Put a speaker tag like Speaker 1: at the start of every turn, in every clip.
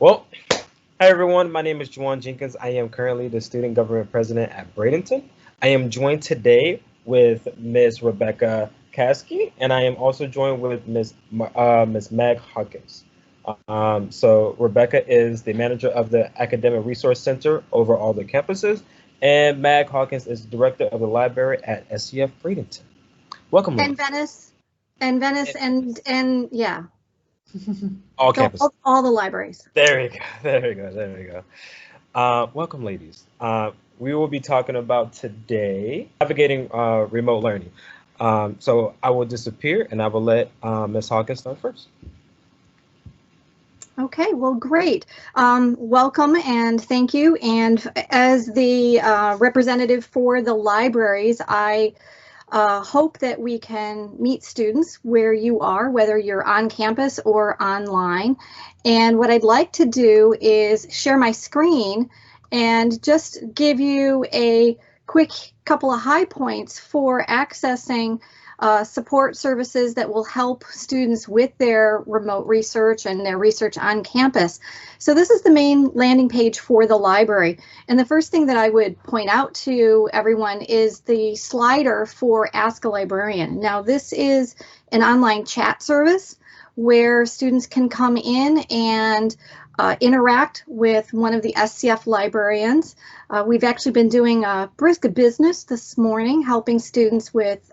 Speaker 1: Well, hi everyone. My name is Juwan Jenkins. I am currently the student government president at Bradenton. I am joined today with Miss Rebecca Caskey, and I am also joined with Miss Meg Hawkins. So Rebecca is the manager of the Academic Resource Center over all the campuses, and Meg Hawkins is director of the library at SCF Bradenton. Welcome,
Speaker 2: And
Speaker 1: ladies.
Speaker 2: Venice, and Venice, and yeah,
Speaker 1: All
Speaker 2: the,
Speaker 1: campuses.
Speaker 2: all the libraries.
Speaker 1: There we go. There we go. There we go. Welcome, ladies. We will be talking about today navigating remote learning. So I will disappear and I will let Ms. Hawkins start first.
Speaker 2: Okay, well, great. Welcome and thank you. And as the representative for the libraries, I hope that we can meet students where you are, whether you're on campus or online. And what I'd like to do is share my screen and just give you a quick couple of high points for accessing support services that will help students with their remote research and their research on campus. So this is the main landing page for the library. And the first thing that I would point out to everyone is the slider for Ask a Librarian. Now this is an online chat service where students can come in and interact with one of the SCF librarians. We've actually been doing a brisk business this morning, helping students with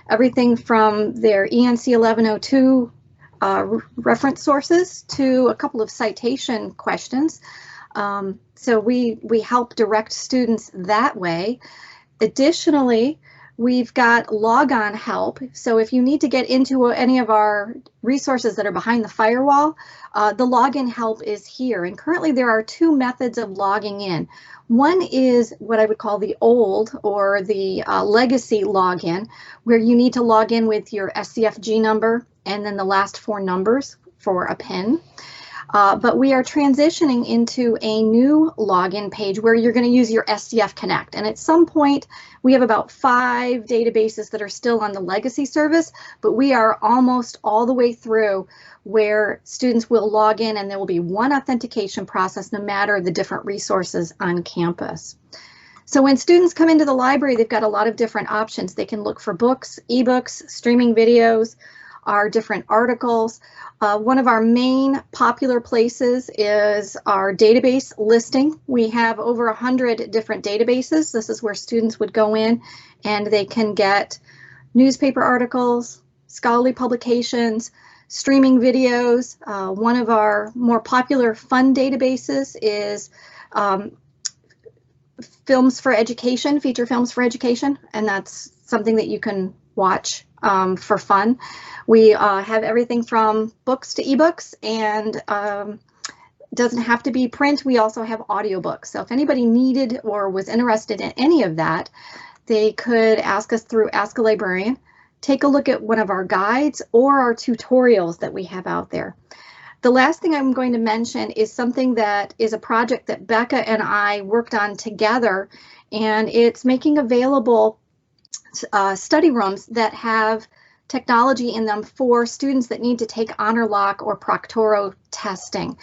Speaker 2: everything from their ENC 1102 reference sources to a couple of citation questions. So we help direct students that way. Additionally, we've got logon help. So if you need to get into any of our resources that are behind the firewall, the login help is here. And currently there are two methods of logging in. One is what I would call the old or the legacy login, where you need to log in with your SCFG number and then the last four numbers for a PIN. But we are transitioning into a new login page where you're going to use your SCF Connect. And at some point, we have about 5 databases that are still on the legacy service, but we are almost all the way through where students will log in and there will be one authentication process no matter the different resources on campus. So when students come into the library, they've got a lot of different options. They can look for books, ebooks, streaming videos, our different articles. One of our main popular places is our database listing. We have over 100 different databases. This is where students would go in and they can get newspaper articles, scholarly publications, streaming videos. One of our more popular fun databases is films for education, feature films for education, and that's something that you can watch for fun. We have everything from books to ebooks, and doesn't have to be print. We also have audiobooks. So if anybody needed or was interested in any of that, they could ask us through Ask a Librarian, take a look at one of our guides or our tutorials that we have out there. The last thing I'm going to mention is something that is a project that Becca and I worked on together, and it's making available study rooms that have technology in them for students that need to take honor lock or proctoro testing.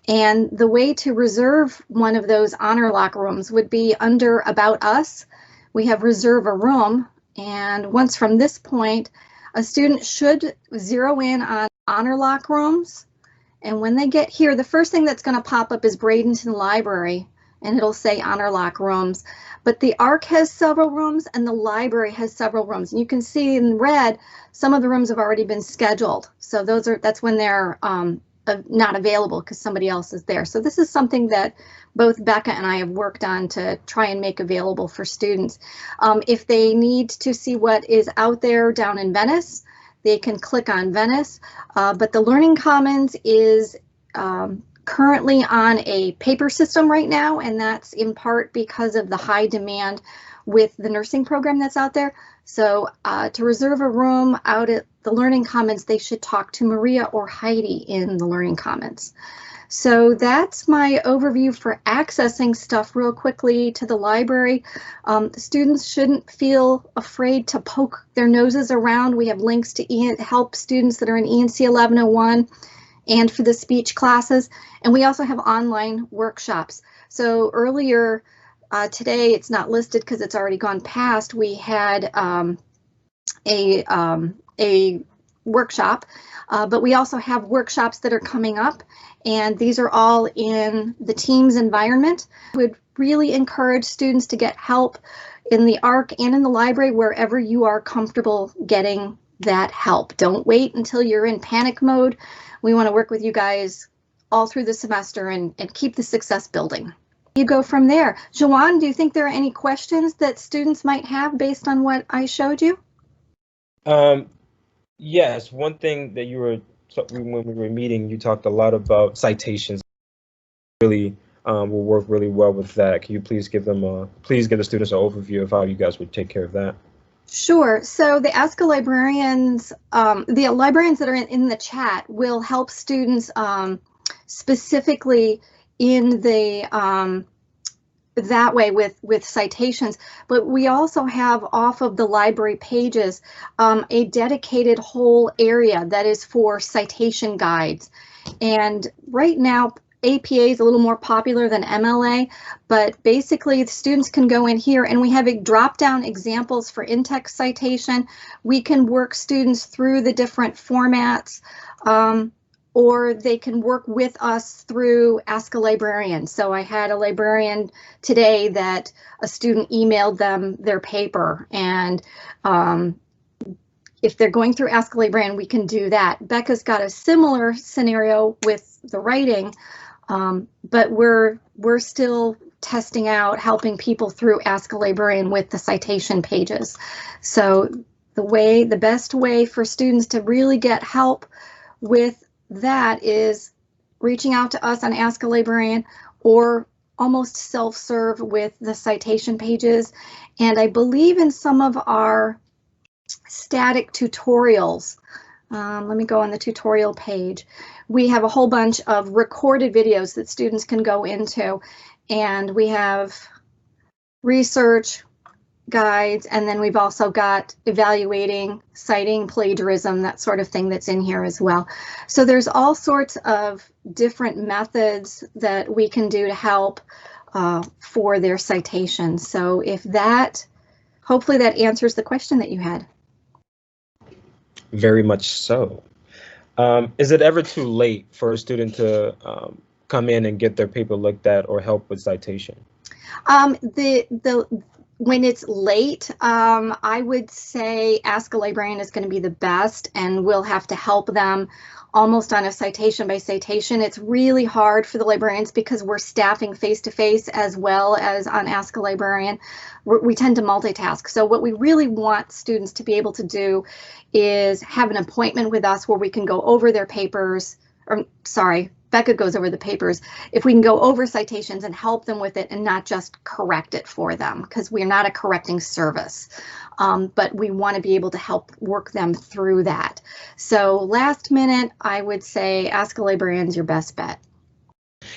Speaker 2: And the way to reserve one of those honor lock rooms would be under About Us. We have Reserve a Room, and once from this point, a student should zero in on honor lock rooms. And when they get here, the first thing that's going to pop up is Bradenton Library, and it'll say honor lock rooms. But the ARC has several rooms and the library has several rooms. And you can see in red, some of the rooms have already been scheduled. So that's when they're not available because somebody else is there. So this is something that both Becca and I have worked on to try and make available for students. If they need to see what is out there down in Venice, they can click on Venice. But the Learning Commons is currently on a paper system right now, and that's in part because of the high demand with the nursing program that's out there. So to reserve a room out at the Learning Commons, they should talk to Maria or Heidi in the Learning Commons. So that's my overview for accessing stuff real quickly to the library. The students shouldn't feel afraid to poke their noses around. We have links to help students that are in ENC 1101 and for the speech classes. And we also have online workshops. So earlier today, it's not listed because it's already gone past, we had a workshop, but we also have workshops that are coming up, and these are all in the Teams environment. Would really encourage students to get help in the ARC and in the library wherever you are comfortable getting that help. Don't wait until you're in panic mode. We want to work with you guys all through the semester and keep the success building. You go from there. Joanne, do you think there are any questions that students might have based on what I showed you?
Speaker 1: Yes, one thing that when we were meeting, you talked a lot about citations. Really will work really well with that. Can you please give the students an overview of how you guys would take care of that?
Speaker 2: Sure. So the Ask a Librarians, the librarians that are in the chat will help students specifically in the that way with citations, but we also have off of the library pages a dedicated whole area that is for citation guides. And right now APA is a little more popular than MLA, but basically the students can go in here and we have a drop-down examples for in-text citation. We can work students through the different formats, or they can work with us through Ask a Librarian. So I had a librarian today that a student emailed them their paper, and if they're going through Ask a Librarian, we can do that. Becca's got a similar scenario with the writing, but we're still testing out helping people through Ask a Librarian with the citation pages. So the best way for students to really get help with that is reaching out to us on Ask a Librarian or almost self-serve with the citation pages. And I believe in some of our static tutorials, let me go on the tutorial page, we have a whole bunch of recorded videos that students can go into, and we have research guides, and then we've also got evaluating, citing, plagiarism, that sort of thing that's in here as well. So there's all sorts of different methods that we can do to help for their citations. So if that, hopefully that answers the question that you had.
Speaker 1: Very much so. Is it ever too late for a student to come in and get their paper looked at or help with citation? When
Speaker 2: it's late, I would say Ask a Librarian is going to be the best, and we'll have to help them almost on a citation by citation. It's really hard for the librarians because we're staffing face-to-face as well as on Ask a Librarian. We tend to multitask. So what we really want students to be able to do is have an appointment with us where we can go over their papers, or sorry, Becca goes over the papers. If we can go over citations and help them with it and not just correct it for them, because we're not a correcting service, but we want to be able to help work them through that. So last minute, I would say Ask a Librarian is your best bet.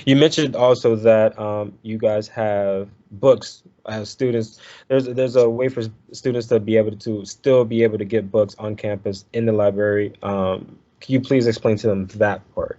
Speaker 1: You mentioned also that you guys have books as students. There's a way for students to be able to still be able to get books on campus in the library. Can you please explain to them that part?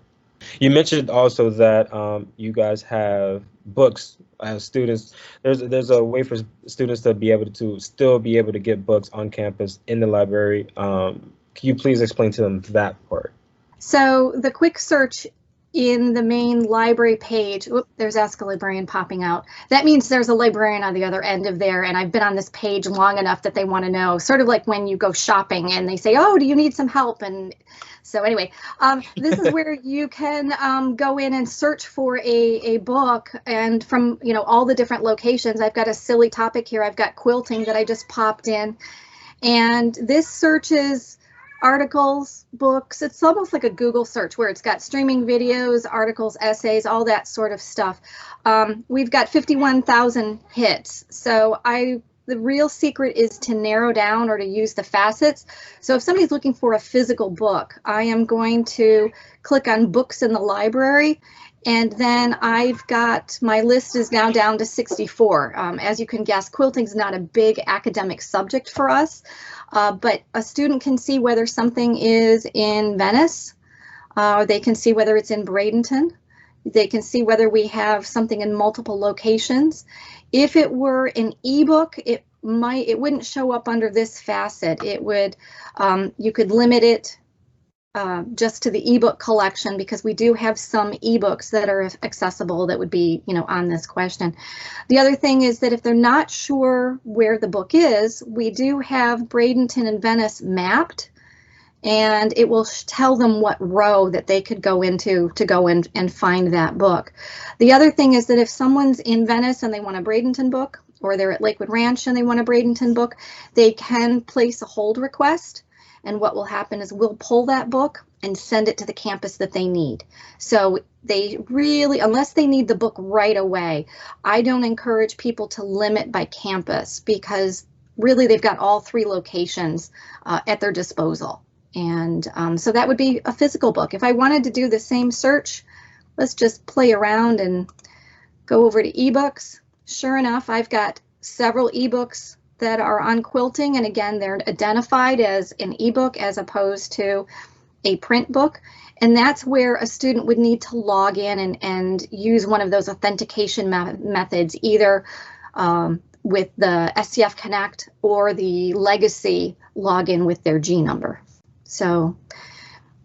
Speaker 1: You mentioned also that you guys have books as students. There's a way for students to be able to still be able to get books on campus in the library. Can you please explain to them that part?
Speaker 2: So the quick search in the main library page, there's Ask a Librarian popping out. That means there's a librarian on the other end of there, and I've been on this page long enough that they want to know, sort of like when you go shopping and they say, oh, do you need some help? And so anyway, this is where you can go in and search for a book, and from all the different locations. I've got a silly topic here. I've got quilting that I just popped in, and this searches articles, books. It's almost like a Google search where it's got streaming videos, articles, essays, all that sort of stuff. We've got 51,000 hits. So the real secret is to narrow down or to use the facets. So if somebody's looking for a physical book, I am going to click on books in the library, and then I've got, my list is now down to 64. As you can guess, quilting is not a big academic subject for us, but a student can see whether something is in Venice, They can see whether it's in Bradenton. They can see whether we have something in multiple locations. If it were an ebook, it wouldn't show up under this facet. It would, you could limit it just to the ebook collection, because we do have some ebooks that are accessible that would be, on this question. The other thing is that if they're not sure where the book is, we do have Bradenton and Venice mapped, and it will tell them what row that they could go into to go in and find that book. The other thing is that if someone's in Venice and they want a Bradenton book, or they're at Lakewood Ranch and they want a Bradenton book, they can place a hold request. And what will happen is we'll pull that book and send it to the campus that they need. So they really, unless they need the book right away, I don't encourage people to limit by campus, because really they've got all 3 locations at their disposal. And so that would be a physical book. If I wanted to do the same search, let's just play around and go over to ebooks. Sure enough, I've got several ebooks that are on quilting, and again, they're identified as an ebook as opposed to a print book. And that's where a student would need to log in and use one of those authentication methods, either with the SCF Connect or the Legacy login with their G number. So,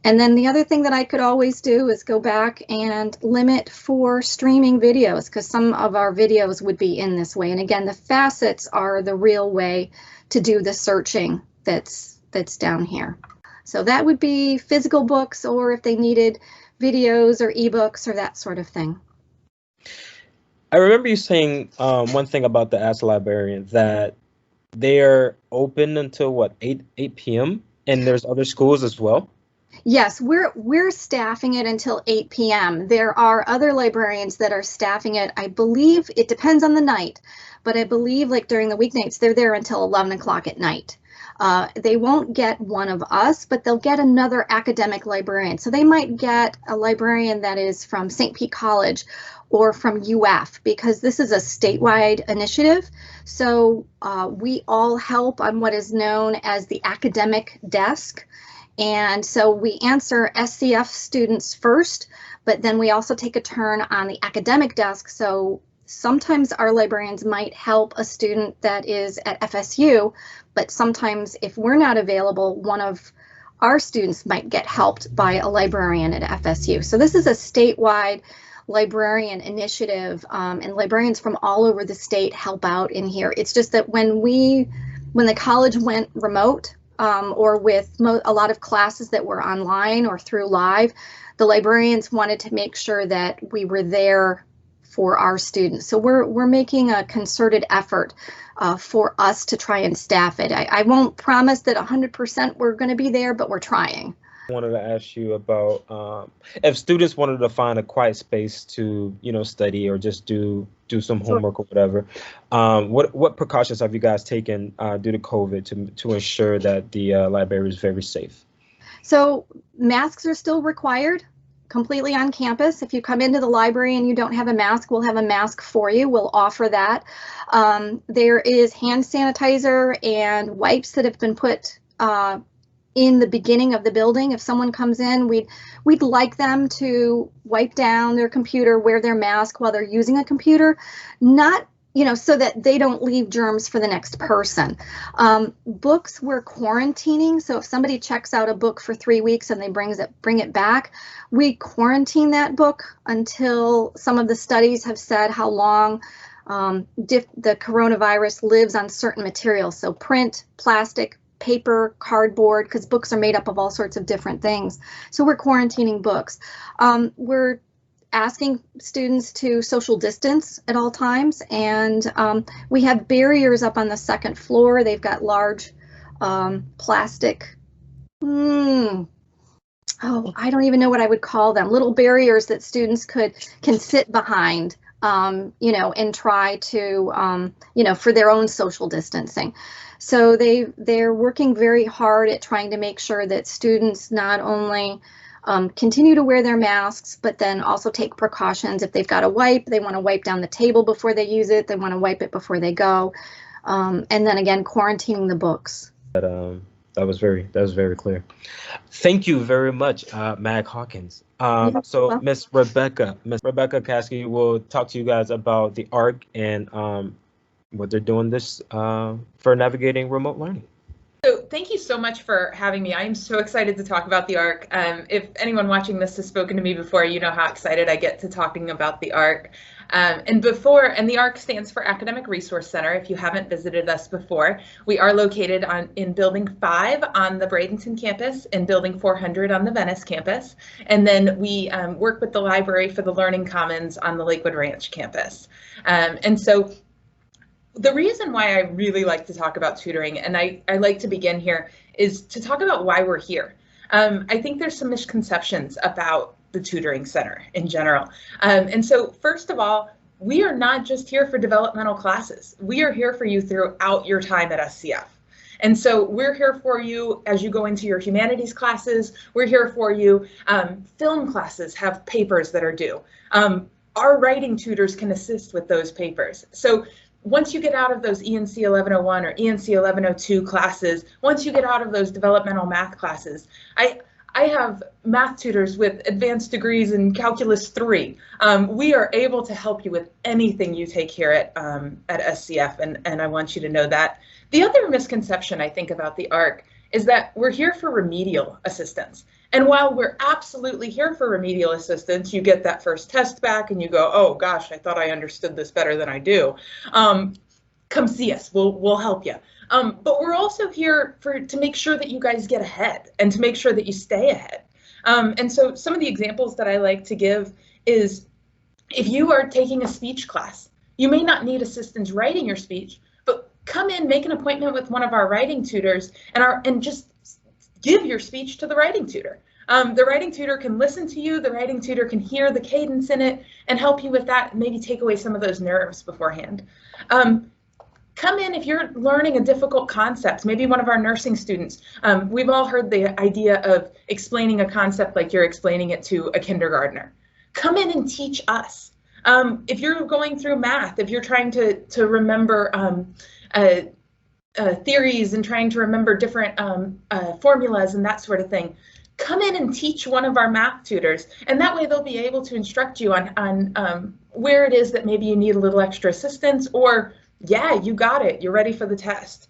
Speaker 2: and then the other thing that I could always do is go back and limit for streaming videos, because some of our videos would be in this way. And again, the facets are the real way to do the searching that's down here. So that would be physical books, or if they needed videos or ebooks or that sort of thing.
Speaker 1: I remember you saying one thing about the Ask the Librarian, that they're open until what, 8 p.m. and there's other schools as well?
Speaker 2: Yes, we're staffing it until 8 p.m. There are other librarians that are staffing it. I believe it depends on the night, but I believe like during the weeknights, they're there until 11 o'clock at night. They won't get one of us, but they'll get another academic librarian. So they might get a librarian that is from St. Pete College or from UF, because this is a statewide initiative. So we all help on what is known as the academic desk. And so we answer SCF students first, but then we also take a turn on the academic desk. So sometimes our librarians might help a student that is at FSU, but sometimes if we're not available, one of our students might get helped by a librarian at FSU. So this is a statewide librarian initiative, and librarians from all over the state help out in here. It's just that when the college went remote, or with a lot of classes that were online or through live, the librarians wanted to make sure that we were there for our students. So we're making a concerted effort for us to try and staff it. I won't promise that 100% we're going to be there, but we're trying.
Speaker 1: I wanted to ask you about if students wanted to find a quiet space to, study or just do some homework or whatever. What precautions have you guys taken due to COVID to ensure that the library is very safe?
Speaker 2: So masks are still required completely on campus. If you come into the library and you don't have a mask, we'll have a mask for you. We'll offer that. There is hand sanitizer and wipes that have been put in the beginning of the building. If someone comes in, we'd like them to wipe down their computer, wear their mask while they're using a computer, not, so that they don't leave germs for the next person. Books we're quarantining. So if somebody checks out a book for 3 weeks and they bring it back, we quarantine that book until some of the studies have said how long the coronavirus lives on certain materials. So print, plastic, paper, cardboard, because books are made up of all sorts of different things. So we're quarantining books. We're asking students to social distance at all times, and we have barriers up on the second floor. They've got large plastic, I don't even know what I would call them, little barriers that students can sit behind, and try to, for their own social distancing. So they're working very hard at trying to make sure that students not only continue to wear their masks, but then also take precautions. If they've got a wipe, they want to wipe down the table before they use it. They want to wipe it before they go. And then again, quarantining the books.
Speaker 1: That that was very clear. Thank you very much, Mag Hawkins. So Miss Rebecca Caskey will talk to you guys about the ARC and what they're doing this for navigating remote learning.
Speaker 3: So thank you so much for having me. I am so excited to talk about the ARC. If anyone watching this has spoken to me before, you know how excited I get to talking about the ARC. And the ARC stands for Academic Resource Center. If you haven't visited us before, we are located in Building 5 on the Bradenton campus and Building 400 on the Venice campus. And then we work with the Library for the Learning Commons on the Lakewood Ranch campus. And so the reason why I really like to talk about tutoring, and I like to begin here, is to talk about why we're here. I think there's some misconceptions about the Tutoring Center in general. And so first of all, we are not just here for developmental classes. We are here for you throughout your time at SCF. And so we're here for you as you go into your humanities classes. We're here for you. Film classes have papers that are due. Our writing tutors can assist with those papers. So once you get out of those ENC 1101 or ENC 1102 classes, once you get out of those developmental math classes, I have math tutors with advanced degrees in Calculus 3. We are able to help you with anything you take here at SCF, and I want you to know that. The other misconception I think about the ARC is that we're here for remedial assistance. And while we're absolutely here for remedial assistance, you get that first test back and you go, oh gosh, I thought I understood this better than I do. Come see us, we'll help you. But we're also here to make sure that you guys get ahead and to make sure that you stay ahead. And so some of the examples that I like to give is if you are taking a speech class, you may not need assistance writing your speech, but come in, make an appointment with one of our writing tutors and just give your speech to the writing tutor. The writing tutor can listen to you, the writing tutor can hear the cadence in it and help you with that, and maybe take away some of those nerves beforehand. Come in if you're learning a difficult concept, maybe one of our nursing students. We've all heard the idea of explaining a concept like you're explaining it to a kindergartner. Come in and teach us. If you're going through math, if you're trying to remember theories and trying to remember different formulas and that sort of thing, come in and teach one of our math tutors, and that way they'll be able to instruct you on where it is that maybe you need a little extra assistance, or yeah, you got it, you're ready for the test.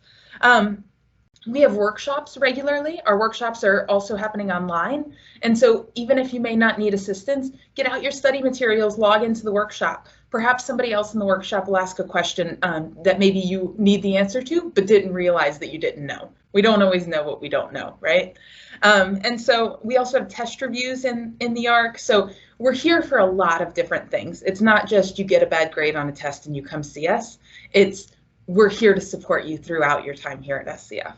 Speaker 3: We have workshops regularly. Our workshops are also happening online. And so even if you may not need assistance, get out your study materials, log into the workshop. Perhaps somebody else in the workshop will ask a question that maybe you need the answer to, but didn't realize that you didn't know. We don't always know what we don't know, right? And so we also have test reviews in the ARC. So we're here for a lot of different things. It's not just you get a bad grade on a test and you come see us. We're here to support you throughout your time here at SCF.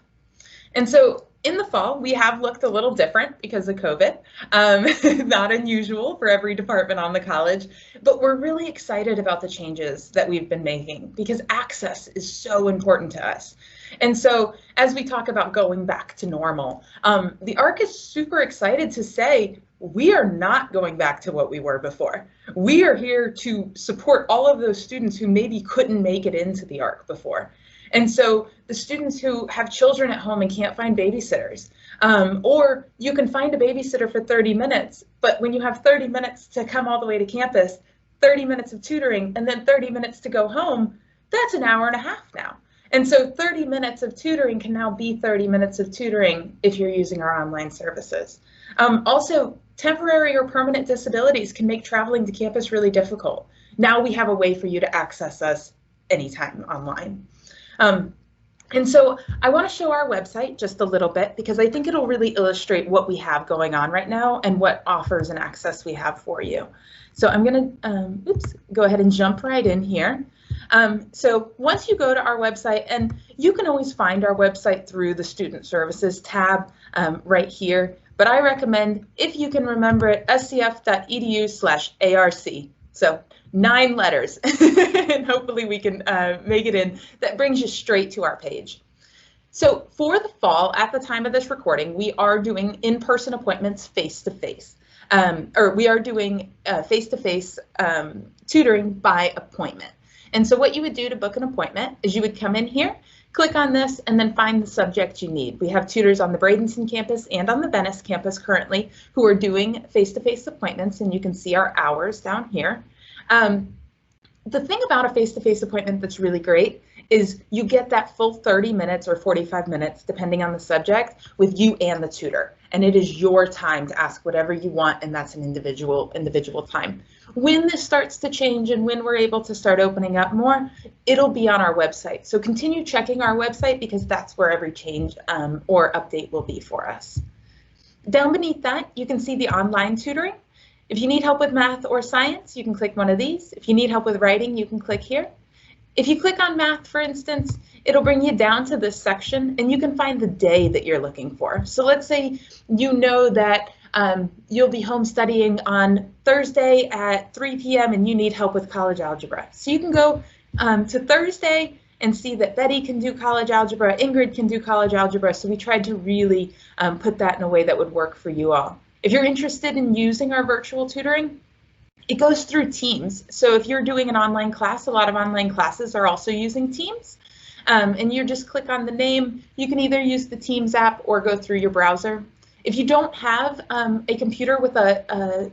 Speaker 3: And so in the fall, we have looked a little different because of COVID. Not unusual for every department on the college, but we're really excited about the changes that we've been making because access is so important to us. And so as we talk about going back to normal, the ARC is super excited to say, we are not going back to what we were before. We are here to support all of those students who maybe couldn't make it into the ARC before. And so the students who have children at home and can't find babysitters, or you can find a babysitter for 30 minutes, but when you have 30 minutes to come all the way to campus, 30 minutes of tutoring, and then 30 minutes to go home, that's an hour and a half now. And so 30 minutes of tutoring can now be 30 minutes of tutoring if you're using our online services. Also, temporary or permanent disabilities can make traveling to campus really difficult. Now we have a way for you to access us anytime online. And so I want to show our website just a little bit because I think it'll really illustrate what we have going on right now and what offers and access we have for you. So I'm going to go ahead and jump right in here. So once you go to our website, and you can always find our website through the Student Services tab right here, but I recommend, if you can remember it, scf.edu/ARC. So 9 letters, and hopefully we can make it in. That brings you straight to our page. So for the fall, at the time of this recording, we are doing in-person appointments face-to-face, or we are doing face-to-face tutoring by appointment. And so what you would do to book an appointment is you would come in here, Click on this and then find the subject you need. We have tutors on the Bradenton campus and on the Venice campus currently who are doing face-to-face appointments, and you can see our hours down here. The thing about a face-to-face appointment that's really great is you get that full 30 minutes or 45 minutes, depending on the subject, with you and the tutor. And it is your time to ask whatever you want, and that's an individual time. When this starts to change and when we're able to start opening up more, it'll be on our website. So continue checking our website because that's where every change or update will be for us. Down beneath that, you can see the online tutoring. If you need help with math or science, you can click one of these. If you need help with writing, you can click here. If you click on math, for instance, it'll bring you down to this section and you can find the day that you're looking for. So let's say you know that you'll be home studying on Thursday at 3 p.m. and you need help with college algebra. So you can go to Thursday and see that Betty can do college algebra, Ingrid can do college algebra. So we tried to really put that in a way that would work for you all. If you're interested in using our virtual tutoring, it goes through Teams. So if you're doing an online class, a lot of online classes are also using Teams. And you just click on the name. You can either use the Teams app or go through your browser. If you don't have a computer with a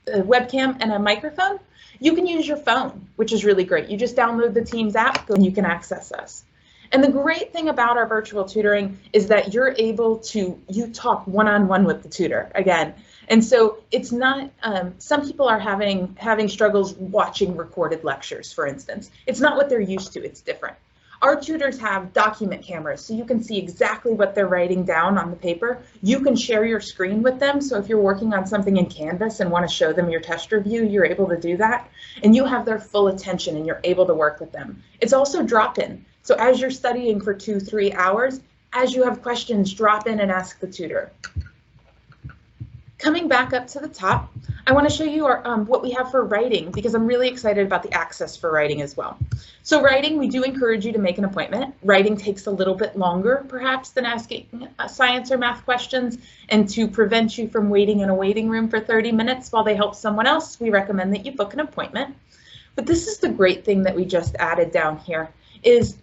Speaker 3: webcam and a microphone, you can use your phone, which is really great. You just download the Teams app and you can access us. And the great thing about our virtual tutoring is that you're able to, you talk one-on-one with the tutor again. And so it's not, some people are having struggles watching recorded lectures, for instance. It's not what they're used to, it's different. Our tutors have document cameras, so you can see exactly what they're writing down on the paper. You can share your screen with them, so if you're working on something in Canvas and want to show them your test review, you're able to do that. And you have their full attention and you're able to work with them. It's also drop-in. So as you're studying for 2-3 hours, as you have questions, drop in and ask the tutor. Coming back up to the top, I want to show you our, what we have for writing because I'm really excited about the access for writing as well. So writing, we do encourage you to make an appointment. Writing takes a little bit longer perhaps than asking science or math questions, and to prevent you from waiting in a waiting room for 30 minutes while they help someone else, we recommend that you book an appointment. But this is the great thing that we just added down here is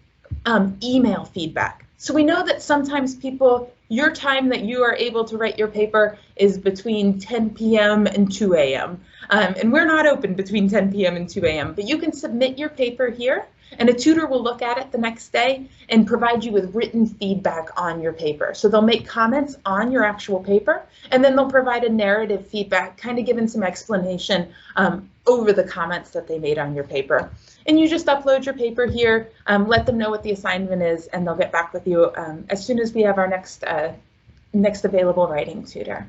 Speaker 3: email feedback. So we know that sometimes people, your time that you are able to write your paper is between 10 p.m. and 2 a.m. And we're not open between 10 p.m. and 2 a.m. But you can submit your paper here and a tutor will look at it the next day and provide you with written feedback on your paper. So they'll make comments on your actual paper and then they'll provide a narrative feedback, kind of giving some explanation over the comments that they made on your paper. And you just upload your paper here, let them know what the assignment is, and they'll get back with you as soon as we have our next available writing tutor.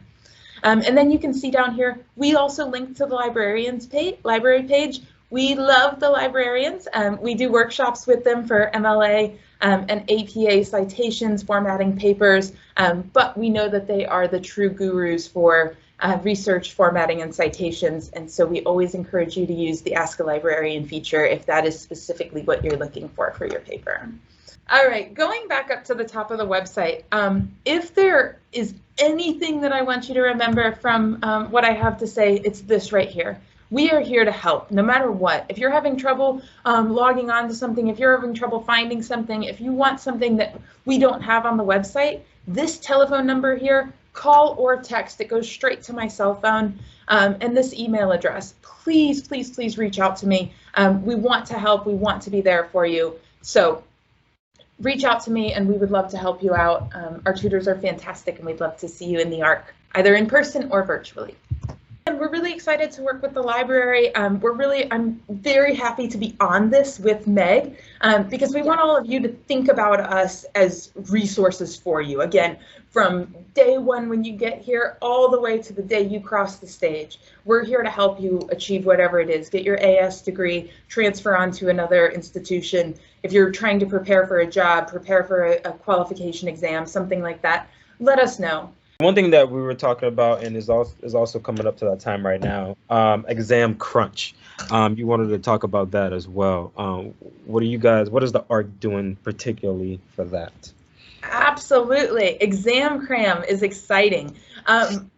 Speaker 3: And then you can see down here, we also link to the librarians library page. We love the librarians. We do workshops with them for MLA and APA citations, formatting papers, but we know that they are the true gurus for research, formatting, and citations, and so we always encourage you to use the Ask a Librarian feature if that is specifically what you're looking for your paper. All right, going back up to the top of the website, if there is anything that I want you to remember from what I have to say, it's this right here. We are here to help, no matter what. If you're having trouble logging on to something, if you're having trouble finding something, if you want something that we don't have on the website, this telephone number here, call or text, it goes straight to my cell phone, and this email address. Please, please, please reach out to me. We want to help, we want to be there for you. So reach out to me and we would love to help you out. Our tutors are fantastic and we'd love to see you in the ARC, either in person or virtually. And we're really excited to work with the library. I'm very happy to be on this with Meg because we want all of you to think about us as resources for you. Again, from day one when you get here all the way to the day you cross the stage. We're here to help you achieve whatever it is. Get your AS degree, transfer on to another institution. If you're trying to prepare for a job, prepare for a qualification exam, something like that, let us know.
Speaker 1: One thing that we were talking about and is also coming up to that time right now, exam crunch. You wanted to talk about that as well. What is the ARC doing particularly for that?
Speaker 3: Absolutely. Exam cram is exciting.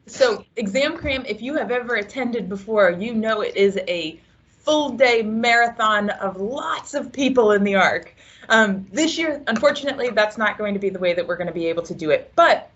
Speaker 3: So exam cram, if you have ever attended before, you know it is a full day marathon of lots of people in the ARC. This year, unfortunately, that's not going to be the way that we're going to be able to do it, but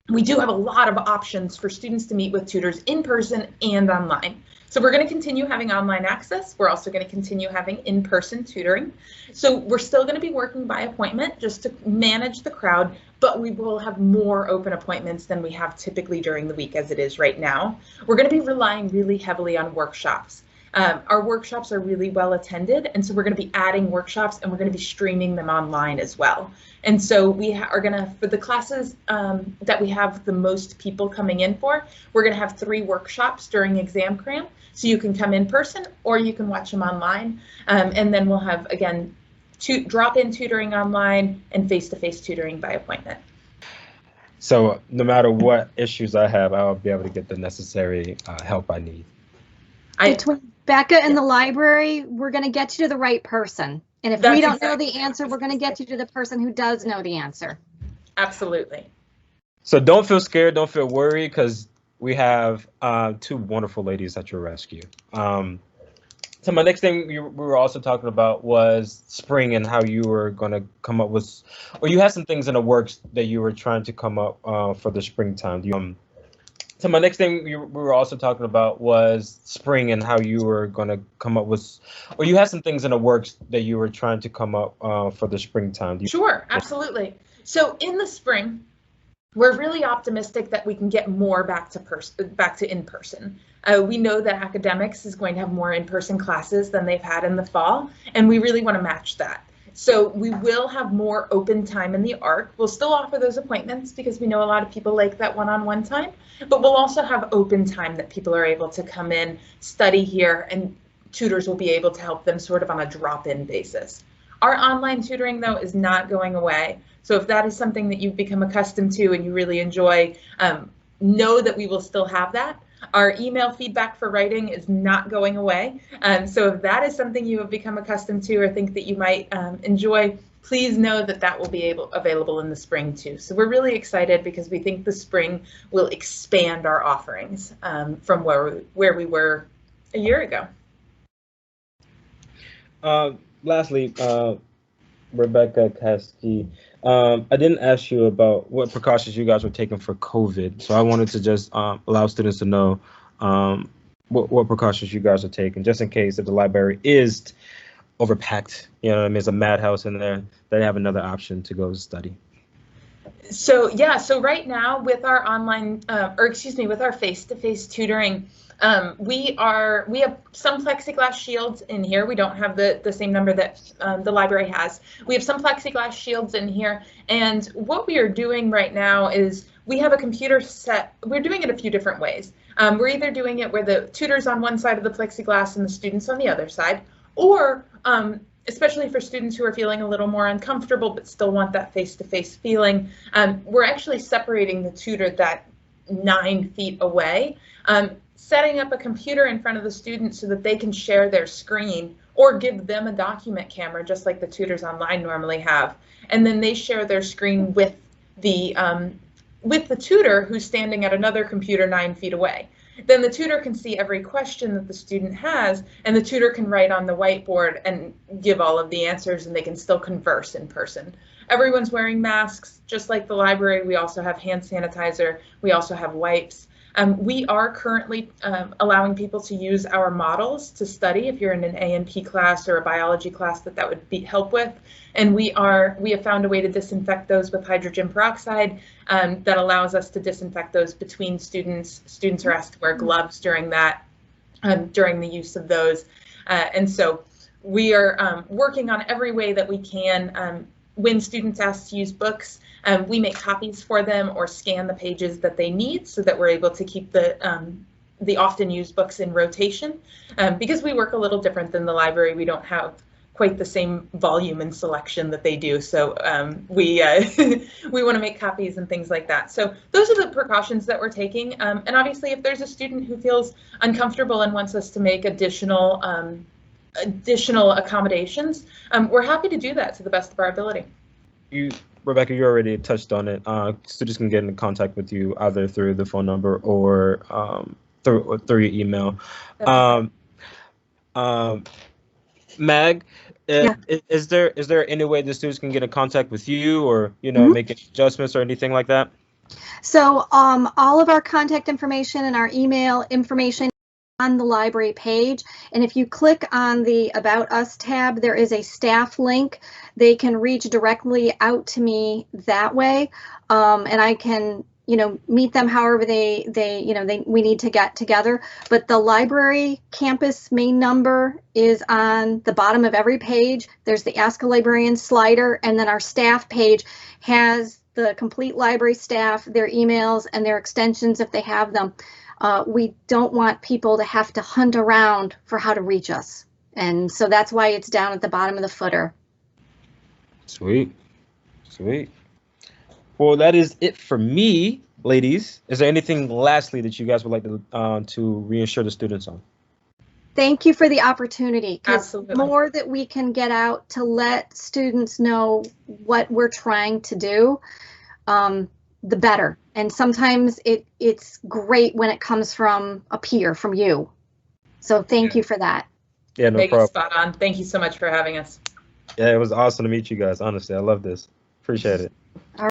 Speaker 3: we do have a lot of options for students to meet with tutors in person and online. So we're going to continue having online access. We're also going to continue having in-person tutoring. So we're still going to be working by appointment just to manage the crowd, but we will have more open appointments than we have typically during the week as it is right now. We're going to be relying really heavily on workshops. Our workshops are really well attended, and so we're going to be adding workshops, and we're going to be streaming them online as well. And so we are going to, for the classes that we have the most people coming in for, we're going to have 3 workshops during exam cram. So you can come in person or you can watch them online. And then we'll have, again, drop-in tutoring online and face-to-face tutoring by appointment.
Speaker 1: So no matter what issues I have, I'll be able to get the necessary help I need.
Speaker 2: Between Becca and the library, we're going to get you to the right person. And if we don't know the answer, we're going to get you to the person who does know the answer.
Speaker 3: Absolutely.
Speaker 1: So don't feel scared, don't feel worried, because we have 2 wonderful ladies at your rescue. So my next thing we were also talking about was spring and how you were going to come up with, or you had some things in the works that you were trying to come up for the springtime. So my next thing we were also talking about was spring and how you were going to come up with, or you had some things in the works that you were trying to come up for the springtime.
Speaker 3: Sure, absolutely. So in the spring, we're really optimistic that we can get more back to in-person. We know that academics is going to have more in-person classes than they've had in the fall, and we really want to match that. So we will have more open time in the ARC. We'll still offer those appointments because we know a lot of people like that one-on-one time, but we'll also have open time that people are able to come in, study here, and tutors will be able to help them sort of on a drop-in basis. Our online tutoring, though, is not going away. So if that is something that you've become accustomed to and you really enjoy, know that we will still have that. Our email feedback for writing is not going away. So if that is something you have become accustomed to or think that you might enjoy, please know that that will be available in the spring too. So we're really excited because we think the spring will expand our offerings from where we were a year ago.
Speaker 1: Lastly, Rebecca Kasky, I didn't ask you about what precautions you guys were taking for COVID, so I wanted to just allow students to know what precautions you guys are taking, just in case if the library is overpacked, you know what I mean, it's a madhouse in there, they have another option to go study.
Speaker 3: So yeah, so right now with our online, with our face-to-face tutoring, we have some plexiglass shields in here. We don't have the same number that the library has. We have some plexiglass shields in here, and what we are doing right now is we have a computer set. We're doing it a few different ways. We're either doing it where the tutor's on one side of the plexiglass and the student's on the other side, or especially for students who are feeling a little more uncomfortable but still want that face-to-face feeling, we're actually separating the tutor that 9 feet away, setting up a computer in front of the student so that they can share their screen or give them a document camera just like the tutors online normally have, and then they share their screen with the tutor who's standing at another computer 9 feet away. Then the tutor can see every question that the student has, and the tutor can write on the whiteboard and give all of the answers, and they can still converse in person. Everyone's wearing masks, just like the library. We also have hand sanitizer. We also have wipes. We are currently allowing people to use our models to study. If you're in an A&P class or a biology class, that would help with. And we have found a way to disinfect those with hydrogen peroxide that allows us to disinfect those between students. Students are asked to wear gloves during the use of those. And so we are working on every way that we can. When students ask to use books, we make copies for them or scan the pages that they need so that we're able to keep the often used books in rotation. Because we work a little different than the library, we don't have quite the same volume and selection that they do. So we want to make copies and things like that. So those are the precautions that we're taking. And obviously, if there's a student who feels uncomfortable and wants us to make additional accommodations, we're happy to do that to the best of our ability.
Speaker 1: Rebecca, you already touched on it. Students can get in contact with you either through the phone number or through your email. Mag,
Speaker 2: Yeah.
Speaker 1: is there any way the students can get in contact with you, or
Speaker 2: Mhm.
Speaker 1: make adjustments or anything like that?
Speaker 2: So all of our contact information and our email information on the library page. And if you click on the About Us tab, there is a staff link. They can reach directly out to me that way. And I can, meet them however we need to get together. But the library campus main number is on the bottom of every page. There's the Ask a Librarian slider, and then our staff page has the complete library staff, their emails, and their extensions if they have them. We don't want people to have to hunt around for how to reach us. And so that's why it's down at the bottom of the footer.
Speaker 1: Sweet. Sweet. Well, that is it for me, ladies. Is there anything lastly that you guys would like to reassure the students on?
Speaker 2: Thank you for the opportunity.
Speaker 3: Absolutely.
Speaker 2: The more that we can get out to let students know what we're trying to do, the better. And sometimes it's great when it comes from a peer, from you. So thank you for that.
Speaker 1: Yeah, no
Speaker 3: Maggie,
Speaker 1: problem.
Speaker 3: spot on. Thank you so much for having us.
Speaker 1: Yeah, it was awesome to meet you guys. Honestly, I love this. Appreciate it.